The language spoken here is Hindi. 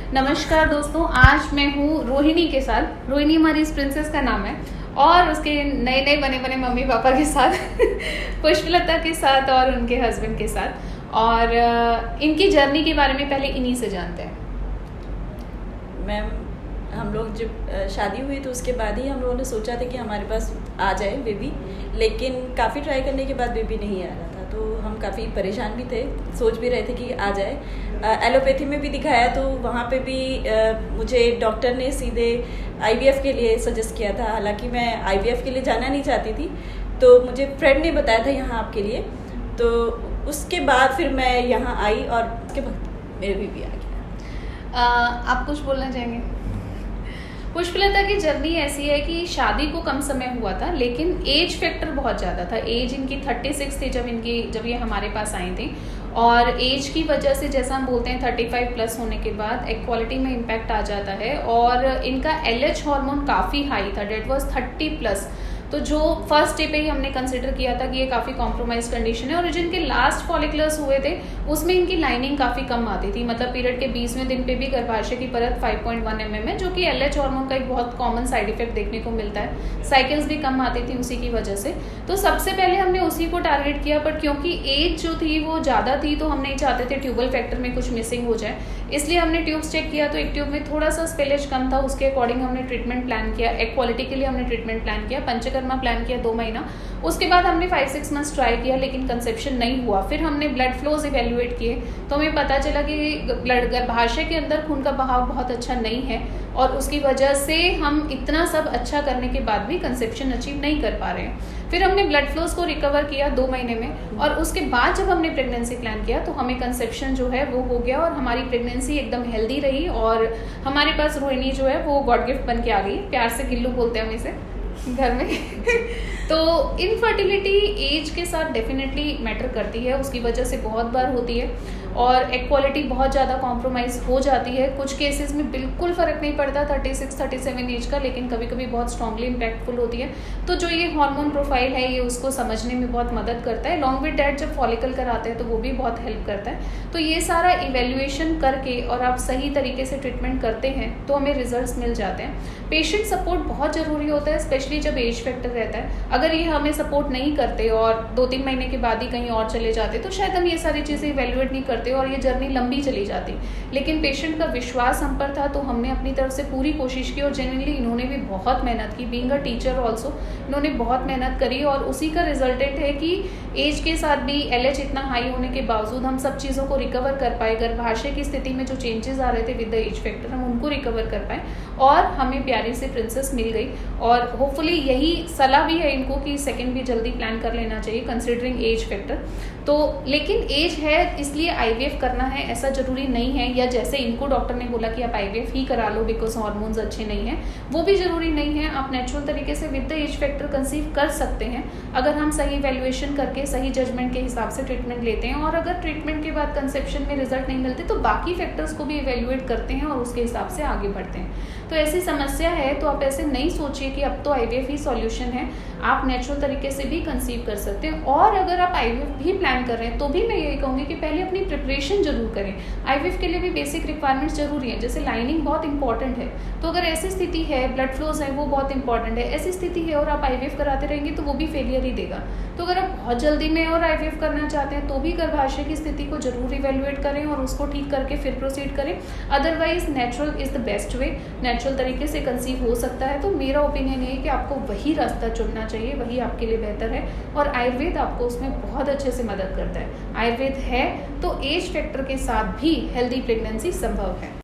नमस्कार दोस्तों, आज मैं हूँ रोहिणी के साथ। रोहिणी हमारी इस प्रिंसेस का नाम है और उसके नए नए बने बने मम्मी पापा के साथ पुष्पलता के साथ और उनके हस्बैंड के साथ। और इनकी जर्नी के बारे में पहले इन्हीं से जानते हैं। मैम, हम लोग जब शादी हुई तो उसके बाद ही हम लोगों ने सोचा था कि हमारे पास आ जाए बेबी, लेकिन काफ़ी ट्राई करने के बाद बेबी नहीं आ रहा था। तो हम काफ़ी परेशान भी थे, सोच भी रहे थे कि आ जाए। एलोपैथी में भी दिखाया तो वहाँ पे भी मुझे डॉक्टर ने सीधे आईवीएफ के लिए सजेस्ट किया था। हालांकि मैं आईवीएफ के लिए जाना नहीं चाहती थी, तो मुझे फ्रेंड ने बताया था यहाँ आपके लिए। तो उसके बाद फिर मैं यहाँ आई और उसके बाद मेरे बेबी आ गया। आप कुछ बोलना चाहेंगे? पुष्पलता की जर्नी ऐसी है कि शादी को कम समय हुआ था, लेकिन एज फैक्टर बहुत ज़्यादा था। एज इनकी 36 थी जब ये हमारे पास आई थी। और एज की वजह से, जैसा हम बोलते हैं, 35 प्लस होने के बाद एग क्वालिटी में इम्पैक्ट आ जाता है। और इनका LH हार्मोन काफ़ी हाई था, डेट वॉज 30 प्लस। तो जो फर्स्ट डे पे ही हमने कंसिडर किया था कि ये काफ़ी कॉम्प्रोमाइज कंडीशन है। और जिनके लास्ट फॉलिकुलर्स हुए थे उसमें इनकी लाइनिंग काफ़ी कम आती थी, मतलब पीरियड के 20वें दिन पे भी गर्भाशय की परत 5.1 mm है, जो कि LH हार्मोन का एक बहुत कॉमन साइड इफेक्ट देखने को मिलता है। साइकिल्स भी कम आती थी उसी की वजह से। तो सबसे पहले हमने उसी को टारगेट किया, बट क्योंकि एज जो थी वो ज़्यादा थी तो हम नहीं चाहते थे ट्यूबल फैक्टर में कुछ मिसिंग हो जाए, इसलिए हमने ट्यूब्स चेक किया। तो एक ट्यूब में थोड़ा सा स्पेलेज कम था, उसके अकॉर्डिंग हमने ट्रीटमेंट प्लान किया। एग क्वालिटी के लिए हमने ट्रीटमेंट प्लान किया, पंचकर्मा प्लान किया 2 महीना। उसके बाद हमने 5-6 मंथ्स ट्राई किया, लेकिन कंसेप्शन नहीं हुआ। फिर हमने ब्लड फ्लोज इवेल्युएट किए, तो हमें पता चला कि गर्भाशय के अंदर खून का बहाव बहुत अच्छा नहीं है, और उसकी वजह से हम इतना सब अच्छा करने के बाद भी कंसेप्शन अचीव नहीं कर पा रहे हैं। फिर हमने ब्लड फ्लोज को रिकवर किया 2 महीने में, और उसके बाद जब हमने प्रेगनेंसी प्लान किया तो हमें कंसेप्शन जो है वो हो गया, और हमारी प्रेगनेंसी एकदम हेल्दी रही। और हमारे पास रोहिणी जो है वो गॉड गिफ्ट बन के आ गई। प्यार से गिल्लू बोलते हैं हम इसे घर में। तो इनफर्टिलिटी एज के साथ डेफिनेटली मैटर करती है, उसकी वजह से बहुत बार होती है। और एग क्वालिटी बहुत ज़्यादा कॉम्प्रोमाइज़ हो जाती है। कुछ केसेस में बिल्कुल फ़र्क नहीं पड़ता 36-37 एज का, लेकिन कभी कभी बहुत स्ट्रांगली इम्पैक्टफुल होती है। तो जो ये हार्मोन प्रोफाइल है ये उसको समझने में बहुत मदद करता है। लॉन्ग विद डैट जब फॉलिकल कराते हैं तो वो भी बहुत हेल्प करता है। तो ये सारा इवेल्युएशन करके और आप सही तरीके से ट्रीटमेंट करते हैं तो हमें रिजल्ट्स मिल जाते हैं। पेशेंट सपोर्ट बहुत ज़रूरी होता है, स्पेशली जब एज फैक्टर रहता है। अगर ये हमें सपोर्ट नहीं करते और 2-3 महीने के बाद ही कहीं और चले जाते तो शायद हम ये सारी चीज़ें इवेल्युएट नहीं करते और ये जर्नी लंबी चली जाती। लेकिन पेशेंट का विश्वास हम पर था, तो हमने अपनी तरफ से पूरी कोशिश की, और जेन्युइनली इन्होंने भी बहुत मेहनत की। बीइंग अ टीचर ऑल्सो इन्होंने बहुत मेहनत करी, और उसी का रिजल्टेंट है कि एज के साथ भी LH इतना हाई होने के बावजूद हम सब चीज़ों को रिकवर कर पाए। गर्भाशय की स्थिति में जो चेंजेस आ रहे थे विद द एज फैक्टर, हम उनको रिकवर कर पाए और हमें प्यारी से प्रिंसेस मिल गई। और होपफुली यही सलाह भी है इनको कि सेकंड भी जल्दी प्लान कर लेना चाहिए कंसिडरिंग एज फैक्टर। तो लेकिन एज है इसलिए IVF करना है ऐसा ज़रूरी नहीं है, या जैसे इनको डॉक्टर ने बोला कि आप IVF ही करा लो बिकॉज हार्मोन्स अच्छे नहीं हैं, वो भी ज़रूरी नहीं है। आप नेचुरल तरीके से with the age factor conceive कर सकते हैं अगर हम सही वैल्यूएशन करके सही जजमेंट के हिसाब से ट्रीटमेंट लेते हैं। और अगर ट्रीटमेंट के बाद कंसेप्शन में रिजल्ट नहीं मिलते तो बाकी फैक्टर्स को भी इवेल्युएट करते हैं और उसके हिसाब से आगे बढ़ते हैं। तो ऐसी समस्या है तो आप ऐसे नहीं सोचिए कि अब तो IVF ही सॉल्यूशन है। आप नेचुरल तरीके से भी कंसीव कर सकते हैं। और अगर आप IVF भी प्लान कर रहे हैं तो भी मैं यही कहूँगी कि पहले अपनी प्रिपरेशन जरूर करें। IVF के लिए भी बेसिक रिक्वायरमेंट्स जरूरी है, जैसे लाइनिंग बहुत इंपॉर्टेंट है। तो अगर ऐसी स्थिति है, ब्लड फ्लोज है वो बहुत इंपॉर्टेंट है, ऐसी स्थिति है और आप IVF कराते रहेंगे तो वो भी फेलियर ही देगा। तो अगर आप बहुत जल्दी में और IVF करना चाहते हैं तो भी गर्भाशय की स्थिति को जरूर इवेल्युएट करें और उसको ठीक करके फिर प्रोसीड करें। Otherwise natural is the best way, natural तरीके से कंसीव हो सकता है। तो मेरा ओपिनियन ये है कि आपको वही रास्ता चुनना चाहिए, वही आपके लिए बेहतर है। और आयुर्वेद आपको उसमें बहुत अच्छे से मदद करता है। आयुर्वेद है तो एज फैक्टर के साथ भी हेल्दी प्रेगनेंसी संभव है।